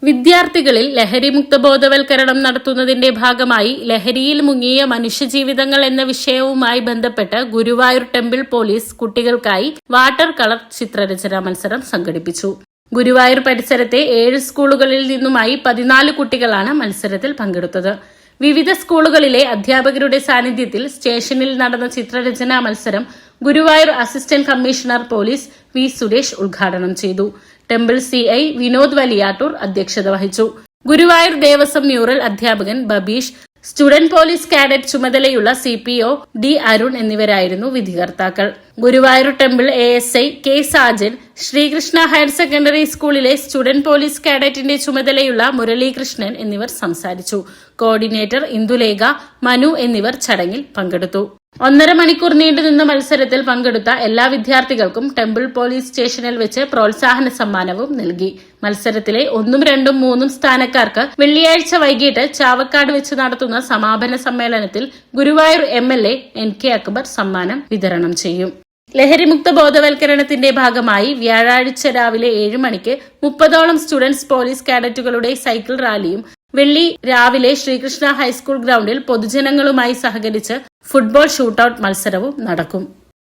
വിദ്യാർത്ഥികളിൽ ലഹരിമുക്ത ബോധവൽക്കരണം നടത്തുന്നതിന്റെ ഭാഗമായി ലഹരിയിൽ മുങ്ങിയ മനുഷ്യജീവിതങ്ങൾ എന്ന വിഷയവുമായി ബന്ധപ്പെട്ട് ഗുരുവായൂർ ടെമ്പിൾ പോലീസ് കുട്ടികൾക്കായി വാട്ടർ കളർ ചിത്രരചനാ മത്സരം സംഘടിപ്പിച്ചു. ഗുരുവായൂർ പരിസരത്തെ 7 സ്കൂളുകളിൽ നിന്നുമായി 14 കുട്ടികളാണ് മത്സരത്തിൽ പങ്കെടുത്തത്. വിവിധ സ്കൂളുകളിലെ അധ്യാപകരുടെ സാന്നിധ്യത്തിൽ സ്റ്റേഷനിൽ നടന്ന ചിത്രരചനാ മത്സരം Guruvayur assistant commissioner police V Suresh ഉദ്ഘാടനം ചെയ്തു. ടെമ്പിൾ സിഐ വിനോദ് വലിയാട്ടൂർ അധ്യക്ഷത വഹിച്ചു. ഗുരുവായൂർ ദേവസ്വം മ്യൂറൽ അധ്യാപകൻ ബബീഷ്, സ്റ്റുഡന്റ് പോലീസ് കാഡറ്റ് ചുമതലയുള്ള CPO ഡി അരുൺ എന്നിവരായിരുന്നു വിധികർത്താക്കൾ. Guruvayur temple ASI K Sajan, Sreekrishna higher secondary സ്കൂളിലെ സ്റ്റുഡന്റ് പോലീസ് കാഡറ്റിന്റെ ചുമതലയുള്ള മുരളീകൃഷ്ണൻ എന്നിവർ സംസാരിച്ചു. കോർഡിനേറ്റർ ഇന്ദുലേഖ, മനു എന്നിവർ ചടങ്ങിൽ പങ്കെടുത്തു. 1.5 മണിക്കൂർ നീണ്ടുനിന്ന മത്സരത്തിൽ പങ്കെടുത്ത എല്ലാ വിദ്യാർത്ഥികൾക്കും ടെമ്പിൾ പോലീസ് സ്റ്റേഷനിൽ വെച്ച് പ്രോത്സാഹന സമ്മാനവും നൽകി. മത്സരത്തിലെ 1, 2, 3 സ്ഥാനക്കാർക്ക് വെള്ളിയാഴ്ച വൈകിട്ട് ചാവക്കാട് വെച്ച് നടത്തുന്ന സമാപന സമ്മേളനത്തിൽ ഗുരുവായൂർ MLA NK അക്ബർ സമ്മാനം വിതരണം ചെയ്യും. ലഹരിമുക്ത ബോധവൽക്കരണത്തിന്റെ ഭാഗമായി വ്യാഴാഴ്ച രാവിലെ 7 മണിക്ക് 30ഓളം സ്റ്റുഡന്റ്സ് പോലീസ് കാഡറ്റുകളുടെ സൈക്കിൾ റാലിയും വെള്ളി രാവിലെ ശ്രീകൃഷ്ണ ഹൈസ്കൂൾ ഗ്രൌണ്ടിൽ പൊതുജനങ്ങളുമായി സഹകരിച്ച് ഫുട്ബോൾ ഷൂട്ടൌട്ട് മത്സരവും നടക്കും.